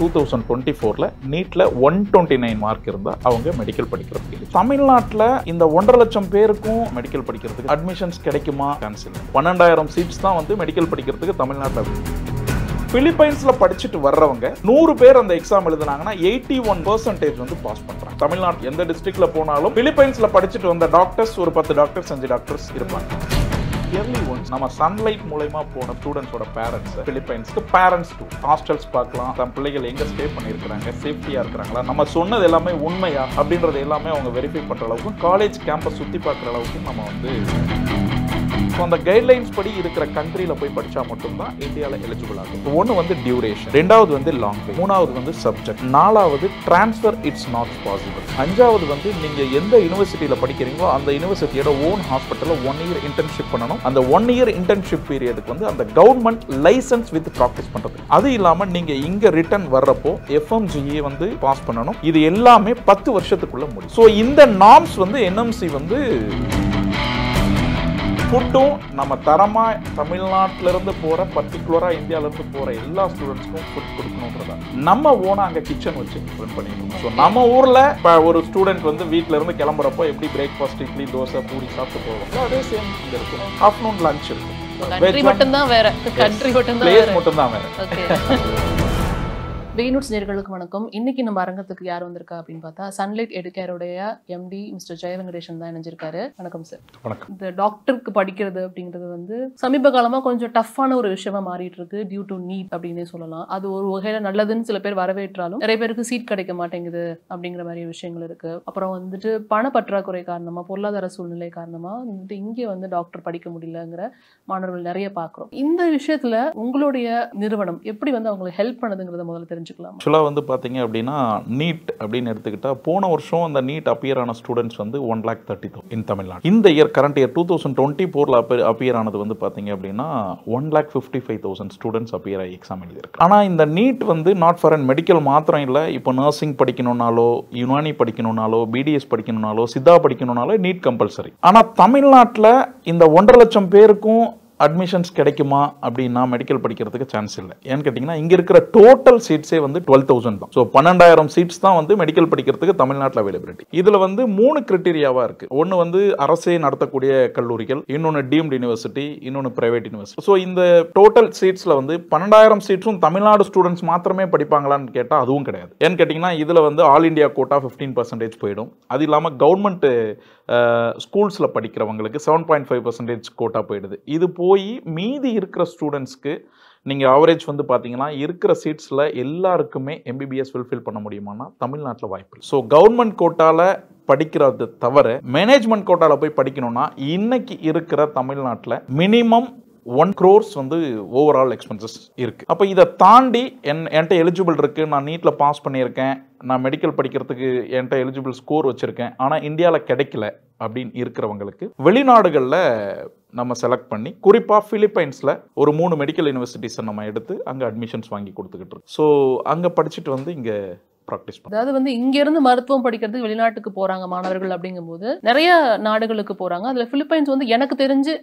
2024ல நீட்ல 129 mark இருந்தா அவங்க medical படிக்கிறதுக்கு. தமிழ்நாட்டில் இந்த 1.5 லட்சம் பேருக்கும் மெடிக்கல் படிக்கிறதுக்கு அட்மிஷன்ஸ் கிடைக்குமா? சான்ஸ் இல்லை. 12,000 சீட்ஸ் தான் வந்து மெடிக்கல் படிக்கிறதுக்கு தமிழ்நாட்டில். பிலிப்பைன்ஸ்ல படிச்சுட்டு வர்றவங்க 100 பேர் அந்த எக்ஸாம் எழுதுனாங்கன்னா 81% வந்து பாஸ் பண்றாங்க. தமிழ்நாடு எந்த டிஸ்ட்ரிக்ட்ல போனாலும் பிலிப்பைன்ஸ்ல படிச்சுட்டு வந்த டாக்டர்ஸ் ஒரு 10 டாக்டர்ஸ் 5 டாக்டர்ஸ் இருப்பாங்க. இயர்லி ஒன்ஸ் நம்ம சன்லைட் மூலமா போன ஸ்டூடெண்ட்ஸோட பேரண்ட்ஸ் பிலிப்பைன்ஸ்க்கு பேரண்ட்ஸ் டூ ஹாஸ்டல்ஸ் பார்க்கலாம். தம் பிள்ளைகள் எங்க ஸ்டே பண்ணியிருக்கிறாங்க, சேஃப்டியா இருக்கிறாங்களா, நம்ம சொன்னது எல்லாமே உண்மையா அப்படின்றது எல்லாமே அவங்க வெரிஃபை பண்ற அளவுக்கு காலேஜ் கேம்பஸ் சுத்தி பார்க்குற அளவுக்கு நம்ம வந்து அந்த கைட்லைன்ஸ் படி இருக்கிற கண்ட்ரியில போய் படிச்சா மட்டும்தான் இந்தியாவில் எலிஜிபிள் ஆகும். ஒன்று வந்து டியூரேஷன், ரெண்டாவது வந்து லாங் டைம், மூணாவது வந்து சப்ஜெக்ட், நாலாவது டிரான்ஸ்ஃபர் இட்ஸ் நாட் பாசிபிள், அஞ்சாவது வந்து நீங்க எந்த யூனிவர்சிட்டியில படிக்கிறீங்களோ அந்த யூனிவர்சிட்டியோட ஓன் ஹாஸ்பிட்டலில் 1 இயர் இன்டர்ன்ஷிப் பண்ணணும். அந்த 1 இயர் இன்டர்ன்ஷிப் பீரியடுக்கு வந்து அந்த கவர்மெண்ட் லைசன்ஸ் வித் ப்ராக்டிஸ் பண்றது. அது இல்லாம நீங்க இங்க ரிட்டர்ன் வர்றப்போ FMGA வந்து பாஸ் பண்ணணும். இது எல்லாமே 10 வருஷத்துக்குள்ள முடியும். ஸோ இந்த நார்ம்ஸ் வந்து NMC வந்து ஃபுட்டும் நம்ம தரமாக தமிழ்நாட்டிலேருந்து போகிற பர்டிகுலராக இந்தியாவிலேருந்து போகிற எல்லா ஸ்டூடெண்ட்ஸ்க்கும் ஃபுட் கொடுக்கணுன்றதா நம்ம ஓனாக அங்கே கிச்சன் வச்சு ரன் பண்ணிக்கணும். ஸோ நம்ம ஊரில் இப்போ ஒரு ஸ்டூடெண்ட் வந்து வீட்டிலேருந்து கிளம்புறப்போ எப்படி பிரேக்ஃபாஸ்ட் இட்லி தோசை பூரி சாப்பிட்டு போவாங்க, அதே சேம் இங்கே இருக்கும். ஆஃப்டர்நூன் லஞ்ச் இருக்கும். கண்ட்ரி மட்டும்தான் வேற. பிளேஸ் மட்டும்தான் வேற. வெயினூட்ஸ் நேயர்களுக்கு வணக்கம். இன்னைக்கு நம்ம அரங்கத்துக்கு யார் வந்திருக்கா அப்படின்னு பார்த்தா சன்லைட் எடுக்கேருடைய MD மிஸ்டர் ஜெயவெங்கடேஷன் தான் இணைஞ்சிருக்காரு. வணக்கம் சார். வணக்கம். இந்த டாக்டருக்கு படிக்கிறது அப்படிங்கிறது வந்து சமீப காலமா கொஞ்சம் டஃப்பான ஒரு விஷயமா மாறிட்டு இருக்கு டியூ டு நீட் அப்படின்னே சொல்லலாம். அது ஒரு வகையில நல்லதுன்னு சில பேர் வரவேற்றாலும் நிறைய பேருக்கு சீட் கிடைக்க மாட்டேங்குது அப்படிங்கிற மாதிரி விஷயங்கள் இருக்கு. அப்புறம் வந்துட்டு பண பற்றாக்குறை காரணமா, பொருளாதார சூழ்நிலை காரணமா வந்துட்டு இங்கே வந்து டாக்டர் படிக்க முடியலங்கிற மாணவர்கள் நிறைய பார்க்குறோம். இந்த விஷயத்துல உங்களுடைய நிறுவனம் எப்படி வந்து அவங்களுக்கு ஹெல்ப் பண்ணுதுங்கிறத முதல்ல தெரிஞ்சு. ஆக்சுவலாக வந்து பார்த்தீங்க அப்படின்னா நீட் அப்படின்னு எடுத்துக்கிட்டா போன வருஷம் அந்த நீட் அப்பியர் ஆன ஸ்டூடெண்ட்ஸ் வந்து 1,30,000 இன் தமிழ்நாடு. இந்த இயர் கரண்ட் இயர் 2024ல அப்பியர் ஆனது வந்து பார்த்தீங்க அப்படின்னா 1,55,000 ஸ்டூடெண்ட்ஸ் அப்பியர் ஆகி எக்ஸாம் எழுதியிருக்கு. ஆனால் இந்த நீட் வந்து நாட் ஃபார் அண்ட் மெடிக்கல் மாத்திரம் இல்லை. இப்போ nursing படிக்கணும்னாலோ, Unani படிக்கணும்னாலோ, BDS படிக்கணும்னாலோ, Siddha படிக்கணும்னாலோ NEET compulsory. ஆனால் தமிழ்நாட்டில் இந்த 1.5 லட்சம் பேருக்கும் அட்மிஷன்ஸ் கிடைக்குமா அப்படின்னா மெடிக்கல் படிக்கிறதுக்கு சான்ஸ் இல்லை. ஏன்னு கேட்டிங்கன்னா இங்கே இருக்கிற டோட்டல் சீட்ஸே வந்து 12,000 தான். ஸோ 12,000 சீட்ஸ் தான் வந்து மெடிக்கல் படிக்கிறதுக்கு தமிழ்நாட்டில் அவைலபிலிட்டி. இதில் வந்து 3 கிரிட்டீரியாவாக இருக்குது. ஒன்று வந்து அரசே நடத்தக்கூடிய கல்லூரிகள், இன்னொன்று டீம்டு யூனிவர்சிட்டி, இன்னொன்று பிரைவேட் யூனிவர்சிட்டி. ஸோ இந்த டோட்டல் சீட்ஸில் வந்து 12,000 சீட்ஸும் தமிழ்நாடு ஸ்டூடெண்ட்ஸ் மாத்திரமே படிப்பாங்களான்னு கேட்டால் அதுவும் கிடையாது. ஏன்னு கேட்டிங்கன்னா இதில் வந்து ஆல் இண்டியா கோட்டா 15% போயிடும். அது இல்லாமல் கவர்மெண்ட் ஸ்கூல்ஸில் படிக்கிறவங்களுக்கு 7.5% கோட்டா போயிடுது. இது போய் மீதி இருக்கிற ஸ்டூடெண்ட்ஸ்க்கு நீங்கள் ஆவரேஜ் வந்து பார்த்தீங்கன்னா இருக்கிற சீட்ஸில் எல்லாருக்குமே MBBS ஃபுல்ஃபில் பண்ண முடியுமானா தமிழ்நாட்டில் வாய்ப்பு இல்லை. ஸோ கவர்மெண்ட் கோட்டாவில் படிக்கிறது தவிர மேனேஜ்மெண்ட் கோட்டாவில் போய் படிக்கணும்னா இன்னைக்கு இருக்கிற தமிழ்நாட்டில் மினிமம் 1 crore வந்து ஓவரால் எக்ஸ்பென்சஸ் இருக்கு. அப்போ இதை தாண்டி என்கிட்ட எலிஜிபிள் இருக்கு, நான் நீட்ல பாஸ் பண்ணியிருக்கேன், நான் மெடிக்கல் படிக்கிறதுக்கு என்கிட்ட எலிஜிபிள் ஸ்கோர் வச்சிருக்கேன், ஆனால் இந்தியாவில் கிடைக்கல அப்படின்னு இருக்கிறவங்களுக்கு வெளிநாடுகளில் நம்ம செலக்ட் பண்ணி குறிப்பாக பிலிப்பைன்ஸில் ஒரு 3 மெடிக்கல் யூனிவர்சிட்டிஸை நம்ம எடுத்து அங்கே அட்மிஷன்ஸ் வாங்கி கொடுத்துக்கிட்டு இருக்கோம். ஸோ அங்கே படிச்சுட்டு வந்து இங்கே ப்ராக்டிஸ். அதாவது வந்து இங்க இருந்து மருத்துவம் படிக்கிறதுக்கு வெளிநாட்டுக்கு போறாங்க மாணவர்கள் அப்படிங்கும்போது நிறைய நாடுகளுக்கு போறாங்க. அதுல பிலிப்பைன்ஸ் வந்து எனக்கு தெரிஞ்சு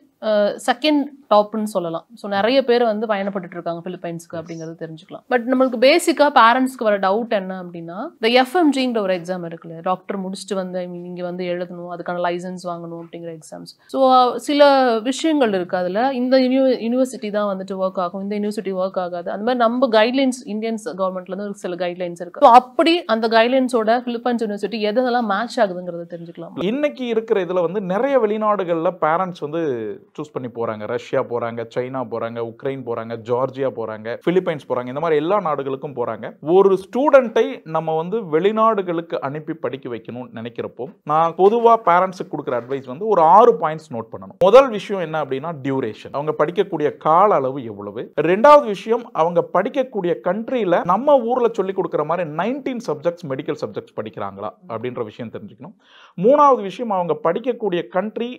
செகண்ட் டாப்னு சொல்லலாம். ஸோ நிறைய பேர் வந்து பயணப்பட்டு இருக்காங்க பிலிப்பைன்ஸ்க்கு அப்படிங்கிறது தெரிஞ்சுக்கலாம். பட் நம்மளுக்கு பேசிக்கா பேரண்ட்ஸ்க்கு வர டவுட் என்ன அப்படின்னா இந்த FMGன்ற ஒரு எக்ஸாம் இருக்குல்ல, டாக்டர் முடிச்சுட்டு வந்து இங்க வந்து எழுதணும், அதுக்கான லைசன்ஸ் வாங்கணும் அப்படிங்கிற எக்ஸாம்ஸ். ஸோ சில விஷயங்கள் இருக்கு. அதுல இந்த யூனிவர்சிட்டி தான் வந்துட்டு ஒர்க் ஆகும், இந்த யூனிவர்சிட்டி ஒர்க் ஆகாது. அந்த மாதிரி நம்ம கைட்லைன்ஸ் இந்தியன்ஸ் கவர்மெண்ட்ல இருந்து சில கைட்லைன்ஸ் இருக்கு. அப்படி அந்த கைட்லைன்ஸோட பிலிப்பைன்ஸ் யூனிவர்சிட்டி எதெல்லாம் மேட்ச் ஆகுதுங்கிறத தெரிஞ்சுக்கலாம். இன்னைக்கு இருக்கிற இதுல வந்து நிறைய வெளிநாடுகள்ல பேரண்ட்ஸ் வந்து சூஸ் பண்ணி போறாங்க. ரஷ்யா போறாங்க, சைனா போறாங்க, உக்ரைன் போறாங்க, ஜார்ஜியா போறாங்க, பிலிப்பைன்ஸ் போறாங்க. இந்த மாதிரி எல்லா நாடுகளுக்கும் போறாங்க. ஒரு ஸ்டூடெண்ட்டை நம்ம வந்து வெளிநாடுகளுக்கு அனுப்பி படிக்க வைக்கணும்னு நினைக்கிறப்போ நான் பொதுவா பேரண்ட்ஸுக்கு கொடுக்குற அட்வைஸ் வந்து ஒரு 6 பாயிண்ட்ஸ் நோட் பண்ணணும். முதல் விஷயம் என்ன அப்படின்னா டியூரேஷன், அவங்க படிக்கக்கூடிய கால அளவு எவ்வளவு. ரெண்டாவது விஷயம் அவங்க படிக்கக்கூடிய கண்ட்ரியில நம்ம ஊர்ல சொல்லி கொடுக்குற மாதிரி 19 சப்ஜெக்ட்ஸ் மெடிக்கல் சப்ஜெக்ட்ஸ் படிக்கிறாங்களா அப்படின்ற விஷயம் தெரிஞ்சுக்கணும். மூணாவது விஷயம் அவங்க படிக்கக்கூடிய கண்ட்ரி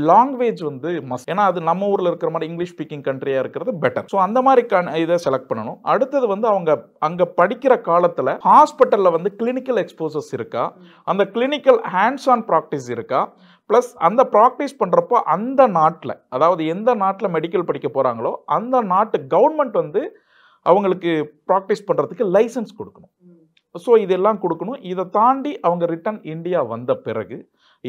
லாங்குவேஜ் வந்து மஸ்ட். ஏன்னா அது நம்ம ஊர்ல இருக்கிற மாதிரி இங்கிலீஷ் ஸ்பீக்கிங் கண்ட்ரியா இருக்கிறது பெட்டர். ஸோ அந்த மாதிரி இதை செலக்ட் பண்ணணும். அடுத்தது வந்து அவங்க அங்க படிக்கிற காலத்துல ஹாஸ்பிட்டல்ல வந்து கிளினிக்கல் எக்ஸ்போசர்ஸ் இருக்கா, அந்த கிளினிக்கல் ஹேண்ட்ஸ் ஆன் ப்ராக்டிஸ் இருக்கா, ப்ளஸ் அந்த ப்ராக்டிஸ் பண்ணுறப்போ அந்த நாட்டில், அதாவது எந்த நாட்டில் மெடிக்கல் படிக்க போகிறாங்களோ அந்த நாட்டு கவர்மெண்ட் வந்து அவங்களுக்கு ப்ராக்டிஸ் பண்ணுறதுக்கு லைசன்ஸ் கொடுக்கணும். ஸோ இதெல்லாம் கொடுக்கணும். இதை தாண்டி அவங்க ரிட்டர்ன் இந்தியா வந்த பிறகு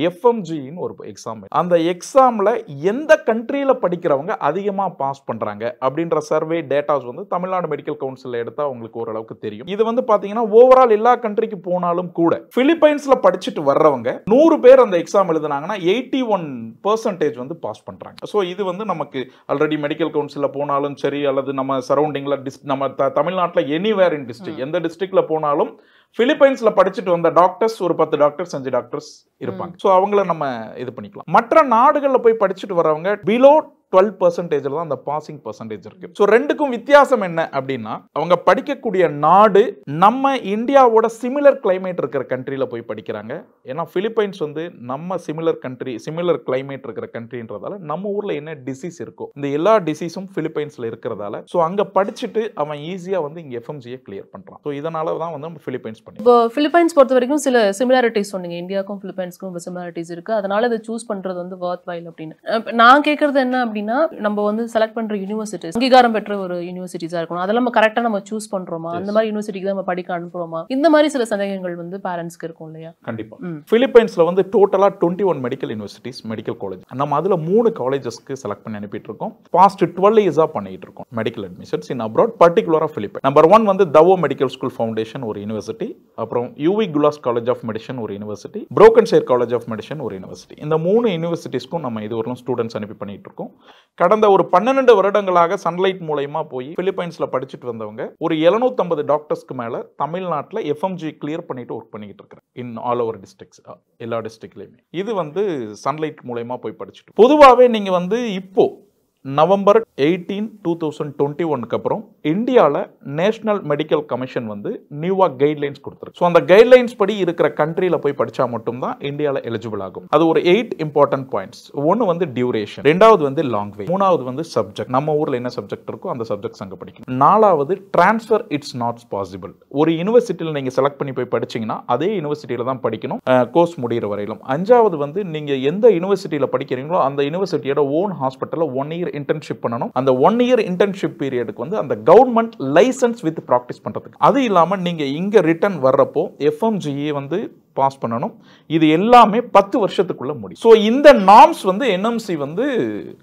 எஃப்எம்ஜின்னு ஒரு எக்ஸாம், அந்த எக்ஸாமில் எந்த கண்ட்ரியில் படிக்கிறவங்க அதிகமாக பாஸ் பண்ணுறாங்க அப்படின்ற சர்வே டேட்டாஸ் வந்து தமிழ்நாடு மெடிக்கல் கவுன்சிலில் எடுத்தால் அவங்களுக்கு ஓரளவுக்கு தெரியும். இது வந்து பார்த்தீங்கன்னா ஓவரால் எல்லா கண்ட்ரிக்கு போனாலும் கூட பிலிப்பைன்ஸில் படிச்சுட்டு வர்றவங்க 100 பேர் அந்த எக்ஸாம் எழுதுனாங்கன்னா 81% வந்து பாஸ் பண்ணுறாங்க. ஸோ இது வந்து நமக்கு ஆல்ரெடி மெடிக்கல் கவுன்சிலில் போனாலும் சரி, அல்லது நம்ம சரௌண்டிங்கில் நம்ம தமிழ்நாட்டில் எனிவேர் இன் டிஸ்ட்ரிக்ட், எந்த டிஸ்ட்ரிக்டில் போனாலும் பிலிப்பைன்ஸ்ல படிச்சுட்டு வந்த டாக்டர்ஸ் ஒரு 10 டாக்டர்ஸ் 5 டாக்டர்ஸ் இருப்பாங்க. ஸோ அவங்கள நம்ம இது பண்ணிக்கலாம். மற்ற நாடுகளில் போய் படிச்சுட்டு வரவங்க பிலோ 12% தான் அந்த பாசிங் பர்சன்டேஜ் இருக்கு. ஸோ ரெண்டுக்கும் வித்தியாசம் என்ன அப்படின்னா, அவங்க படிக்கக்கூடிய நாடு நம்ம இந்தியாவோட சிமிலர் கிளைமேட் இருக்கிற கண்ட்ரியில் போய் படிக்கிறாங்க. ஏன்னா பிலிப்பைன்ஸ் வந்து நம்ம சிமிலர் கிளைமேட் இருக்கிற கண்ட்ரின்றதால நம்ம ஊர்ல என்ன டிசீஸ் இருக்கோ இந்த எல்லா டிசீஸும் பிலிப்பைன்ஸ்ல இருக்கிறதால ஸோ அங்க படிச்சுட்டு அவன் ஈஸியா வந்து இங்க எஃப்எம்ஜியை கிளியர் பண்றான். ஸோ இதனால தான் வந்து நம்ம பிலிப்பைன்ஸ் பண்ணி. இப்போ பிலிப்பைன்ஸ் பொறுத்த வரைக்கும் சில சிமிலாரிட்டிஸ் சொன்னீங்க, இந்தியாவுக்கும் பிலிப்பைன்ஸ்க்கும் சிமிலாரிட்டிஸ் இருக்கு, அதனால இதை சூஸ் பண்றது வந்து வொர்த் வைல் அப்படின்னு. நான் கேட்கறது என்ன அப்படின்னா, நம்ம வந்து செலக்ட் பண்ற யூனிவர்சிட்டிஸ் அங்கீகாரம் பெற்ற ஒரு யூனிவர்சிட்டிஸா இருக்கணும், அதெல்லாம் நம்ம கரெக்டா நம்ம சூஸ் பண்றோமா, அந்த மாதிரி யூனிவர்சிட்டிக்கு நம்ம படிக்க அனுப்புறோமா, இந்த மாதிரி சில சந்தேகங்கள் வந்து பேரண்ட்ஸ்க்கு இருக்கும் இல்லையா? கண்டிப்பா. பிலிப்பைன்ஸ்ல வந்து டோட்டலா 21 மெடிக்கல் யூனிவர்சிட்டிஸ், மெடிக்கல் காலேஜ், நம்ம அதுல 3 காலேஜஸ்க்கு செலக்ட் பண்ணி அனுப்பிட்டு இருக்கோம். பாஸ்ட் 12 இயர்ஸா பண்ணிட்டு இருக்கோம் மெடிக்கல் அட்மிஷன்ஸ் இன் அப்ராட், பர்டிகுலரா பிலிப்பைன்ஸ். நம்பர் 1 வந்து தவோ மெடிக்கல் ஸ்கூல் ஃபவுண்டேஷன் ஒரு யூனிவர்சிட்டி, அப்புறம் UV Gullas college of medicine ஒரு university, Brokenshire college of medicine ஒரு யூனிவர்சிட்டி. இந்த 3 யூனிவர்சிட்டிஸ்க்கும் நம்ம இதுவரைக்கும் ஸ்டூடெண்ட்ஸ் அனுப்பி பண்ணிட்டு இருக்கோம். கடந்த ஒரு 12 வருடங்களாக சன்லைட் மூலமா போய் பிலிப்பைன்ஸ்ல படிச்சுட்டு வந்தவங்க ஒரு 750 டாக்டர்ஸ்க்கு மேல தமிழ்நாட்டில் எஃப்எம்ஜி கிளியர் பண்ணிட்டு ஒர்க் பண்ணிட்டு இருக்கிறேன் இன் ஆல் ஓவர் டிஸ்ட்ரிக்ட்ஸ், எல்லா டிஸ்ட்ரிக்ட்லயுமே. இது வந்து சன்லைட் மூலமா போய் படிச்சுட்டு. பொதுவாகவே நீங்க வந்து இப்போ நவம்பர் 18, 2021 அப்புறம் இந்தியாவில் நேஷனல் மெடிக்கல் கமிஷன் வந்து நியூவா கைட்லைன்ஸ் கொடுத்துருக்கு. ஸோ அந்த கைட்லைன்ஸ் படி இருக்கிற கண்ட்ரியில் போய் படித்தா மட்டும்தான் இந்தியாவில் எலிஜிபிள் ஆகும். அது ஒரு 8 இம்பார்ட்டன்ட் பாயிண்ட்ஸ். ஒன்று வந்து டியூரேஷன், 2வது வந்து லாங்குவேஜ், 3வது வந்து சப்ஜெக்ட், நம்ம ஊரில் என்ன சப்ஜெக்ட் இருக்கோ அந்த சப்ஜெக்ட்ஸ் அங்கே படிக்கணும். 4வது டிரான்ஸ்ஃபர் இட்ஸ் நாட் பாசிபிள். ஒரு யூனிவர்சிட்டியில் நீங்கள் செலக்ட் பண்ணி போய் படிச்சீங்கன்னா அதே யூனிவர்சிட்டியில் தான் படிக்கணும் கோர்ஸ் முடிகிற வரையிலும். 5வது வந்து நீங்கள் எந்த யூனிவர்சிட்டியில் படிக்கிறீங்களோ அந்த யூனிவர்சிட்டியோட ஓன் ஹாஸ்பிட்டலில் 1 இயர் இன்டர்ன்ஷிப் பண்ணணும். அந்த 1 இயர் இன்டர்ன்ஷிப் பீரியடுக்கு வந்து அந்த கவர்மெண்ட் லைசன்ஸ் வித் பிராக்டிஸ் பண்றதுக்கு. அது இல்லாம நீங்க இங்க ரிட்டர்ன் வர்றப்போ எஃப்எம்ஜிஏ வந்து பாஸ் பண்ணணும். இது எல்லாமே 10 வருஷத்துக்குள்ள முடியும். ஸோ இந்த நார்ம்ஸ் வந்து என்எம்சி வந்து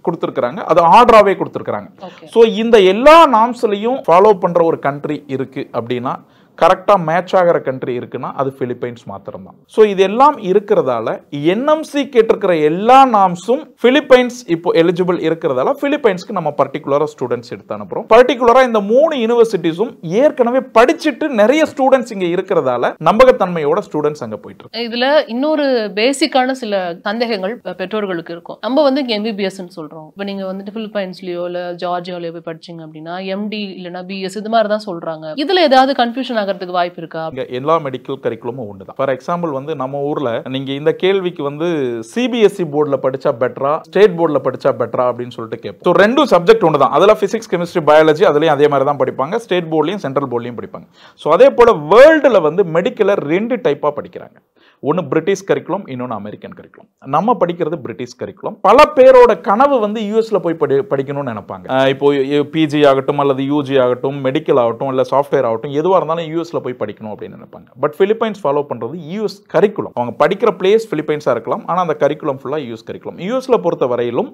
கொடுத்துருக்காங்க, அது ஆர்டராகவே கொடுத்துருக்காங்க. ஸோ இந்த எல்லா நார்ம்ஸ்லையும் ஃபாலோ பண்ற ஒரு கண்ட்ரி இருக்கு அப்படின்னா, கரெக்டாக மேட்ச் ஆகிற கண்ட்ரி இருக்குன்னா அது பிலிப்பைன்ஸ் மாத்திரம் தான். ஸோ இது எல்லாம் இருக்கிறதால என்எம்சி கேட்டிருக்கிற எல்லா நார்ம்ஸும் பிலிப்பைன்ஸ் இப்போ எலிஜிபிள் இருக்கிறதால பிலிப்பைன்ஸ்க்கு நம்ம பர்டிகுலராக ஸ்டூடெண்ட்ஸ் எடுத்து அனுப்புறோம். பர்டிகுலராக இந்த 3 யூனிவர்சிட்டிஸும் ஏற்கனவே படிச்சுட்டு நிறைய ஸ்டூடெண்ட்ஸ் இங்கே இருக்கிறதால நம்பகத்தன்மையோட ஸ்டூடெண்ட்ஸ் அங்கே போயிட்டு இருக்கு. இதுல இன்னொரு பேசிக்கான சில சந்தேகங்கள் பெற்றோர்களுக்கு இருக்கும். நம்ம வந்து இங்கே எம்பிபிஎஸ் சொல்றோம். இப்போ நீங்க வந்துட்டு பிலிப்பைன்ஸ்லயோ இல்லை ஜார்ஜியாலயோ போய் படிச்சீங்க அப்படின்னா எம்டி இல்லைன்னா பிஎஸ் இது மாதிரி தான் சொல்றாங்க. இதுல ஏதாவது கன்ஃபியூஷன் வாய்ப்பு இருக்கா? எல்லா மெடிக்கல் கரிக்குலமும் ஒண்ணுதான். ஃபார் எக்ஸாம்பிள் வந்து நம்ம ஊர்ல நீங்க இந்த கேள்விக்கு வந்து சிபிஎஸ்இ போர்டுல படிச்சா பெட்டரா, ஸ்டேட் போர்டுல படிச்சா பெட்டரா அப்படின்னு சொல்லிட்டு கேட்போம். ஸோ 2 சப்ஜெக்ட் ஒன்று தான். அதுல பிசிக்ஸ், கெமிஸ்ட்ரி, பயாலஜி அதுலயும் அதே மாதிரி தான் படிப்பாங்க. ஸ்டேட் போர்ட்லயும் சென்ட்ரல் போர்ட்லயும் படிப்பாங்க. ஸோ அதே போல வேர்ல்டுல வந்து மெடிக்கலை 2 டைப்பா படிக்கிறாங்க. ஒன்று பிரிட்டிஷ் கரிக்குலம், இன்னொன்று அமெரிக்கன் கரிக்குலம். நம்ம படிக்கிறது பிரிட்டிஷ் கரிக்குலம். பல பேரோட கனவு வந்து யூஎஸ்ல போய் படிக்கணும்னு நினைப்பாங்க. இப்போ பிஜி ஆகட்டும் அல்லது யூஜி ஆகட்டும், மெடிக்கல் ஆகட்டும் இல்லை சாஃப்ட்வேர் ஆகட்டும், எதுவாக இருந்தாலும் யூஎஸ்ல போய் படிக்கணும் அப்படின்னு நினைப்பாங்க. பட் பிலிப்பைன்ஸ் ஃபாலோ பண்றது யூஎஸ் கரிக்குலம். அவங்க படிக்கிற பிளேஸ் பிலிப்பைன்ஸா இருக்கலாம், ஆனால் அந்த கரிக்குலம் ஃபுல்லா யூஎஸ் கரிக்குலம். யூஎஸ்ல பொறுத்த வரையிலும்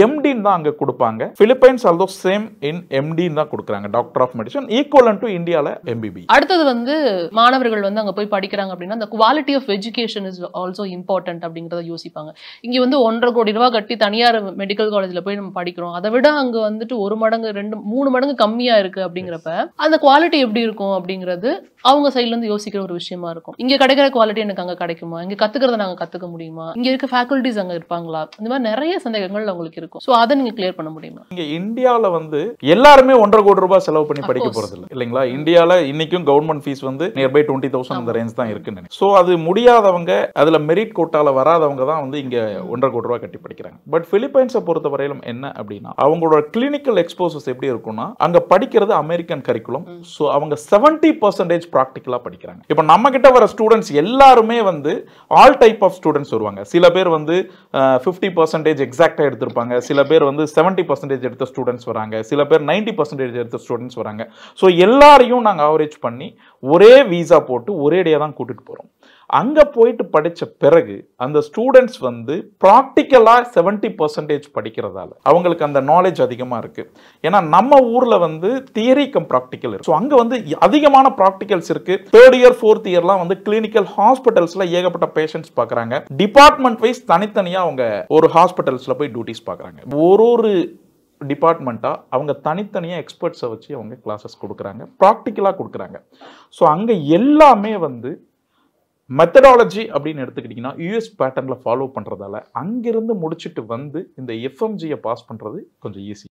எம்டின்னு தான் அங்கே கொடுப்பாங்க. பிலிப்பைன்ஸ் ஆல்சோ சேம் இன் எம்டின்னு தான் கொடுக்குறாங்க, doctor of medicine, equivalent to இந்தியாவில் எம்பிபி. அடுத்தது வந்து மாணவர்கள் வந்து அங்கே போய் படிக்கிறாங்க அப்படின்னா அந்த quality of education is also important அப்படிங்கிறத யோசிப்பாங்க. இங்கே வந்து 1.5 கோடி ரூபாய் கட்டி தனியார் மெடிக்கல் காலேஜில் போய் நம்ம படிக்கிறோம், அதை விட அங்கே வந்துட்டு 1 மடங்கு 2, 3 மடங்கு கம்மியாக இருக்கு அப்படிங்கிறப்ப அந்த குவாலிட்டி எப்படி இருக்கும் அப்படிங்கிறது அவங்க சைட்ல இருந்து யோசிக்கிற ஒரு விஷயமா இருக்கும். இங்க கிடைக்கிற குவாலிட்டி எனக்கு அங்க கிடைக்குமா, இங்க கத்துக்கிறத நாங்க கத்துக்க முடியுமா, இங்க இருக்க ஃபேக்கல்டிஸ் அங்க இருப்பாங்களா, இந்த மாதிரி நிறைய சந்தேகங்கள் அவங்களுக்கு இருக்கும். சோ அதை நீங்க கிளியர் பண்ண முடியுமா? இங்க இந்தியாவில் வந்து எல்லாருமே 1.5 கோடி ரூபாய் செலவு பண்ணி படிக்க போறது இல்லை இல்லைங்களா? இந்தியாவில் இன்னைக்கும் கவர்மெண்ட் ஃபீஸ் வந்து நியர்பை 20,000 அந்த ரேஞ்ச் தான் இருக்குன்னு. ஸோ அது முடியாத முடியாதவங்க அதில் மெரிட் கோட்டால வராதவங்க தான் வந்து இங்கே 1.5 கோடி ரூபாய் கட்டி படிக்கிறாங்க. பட் பிலிப்பைன்ஸை பொறுத்த வரையிலும் என்ன அப்படின்னா அவங்களோட கிளினிக்கல் எக்ஸ்போசஸ் எப்படி இருக்கும்னா அங்கே படிக்கிறது அமெரிக்கன் கரிக்குலம். ஸோ அவங்க 70% ப்ராக்டிக்கலாக படிக்கிறாங்க. இப்போ நம்ம கிட்ட வர ஸ்டூடெண்ட்ஸ் எல்லாருமே வந்து ஆல் டைப் ஆஃப் ஸ்டூடெண்ட்ஸ் வருவாங்க. சில பேர் வந்து 50% எக்ஸாக்டாக எடுத்திருப்பாங்க, சில பேர் வந்து 70% எடுத்த ஸ்டூடெண்ட்ஸ் வராங்க, சில பேர் 90% எடுத்த ஸ்டூடெண்ட்ஸ் வராங்க. ஸோ எல்லாரையும் நாங்கள் ஆவரேஜ் பண்ணி ஒரே வீசா போட்டு ஒரே டே தான் கூட்டிட்டு போகிறோம். அங்கே போயிட்டு படித்த பிறகு அந்த ஸ்டூடெண்ட்ஸ் வந்து ப்ராக்டிக்கலாக 70% படிக்கிறதால அவங்களுக்கு அந்த நாலேஜ் அதிகமாக இருக்குது. ஏன்னா நம்ம ஊரில் வந்து தியரி கம் ப்ராக்டிக்கல் இருக்கு. ஸோ அங்கே வந்து அதிகமான ப்ராக்டிகல்ஸ் இருக்குது. 3rd இயர் 4th இயர்லாம் வந்து கிளினிக்கல் ஹாஸ்பிட்டல்ஸில் ஏகப்பட்ட பேஷண்ட்ஸ் பார்க்குறாங்க. டிபார்ட்மெண்ட் வைஸ் தனித்தனியாக அவங்க ஒரு ஹாஸ்பிட்டல்ஸில் போய் டியூட்டிஸ் பார்க்குறாங்க. ஒரு டிபார்ட்மெண்ட்டாக அவங்க தனித்தனியாக எக்ஸ்பர்ட்ஸை வச்சு அவங்க கிளாஸஸ் கொடுக்குறாங்க, ப்ராக்டிக்கலாக கொடுக்குறாங்க. ஸோ அங்கே எல்லாமே வந்து மெத்தடாலஜி அப்படின்னு எடுத்துக்கிட்டிங்கன்னா யூஎஸ் பேட்டர்னில் ஃபாலோ பண்ணுறதால அங்கிருந்து முடிச்சுட்டு வந்து இந்த எஃப்எம்ஜியை பாஸ் பண்ணுறது கொஞ்சம் ஈஸி.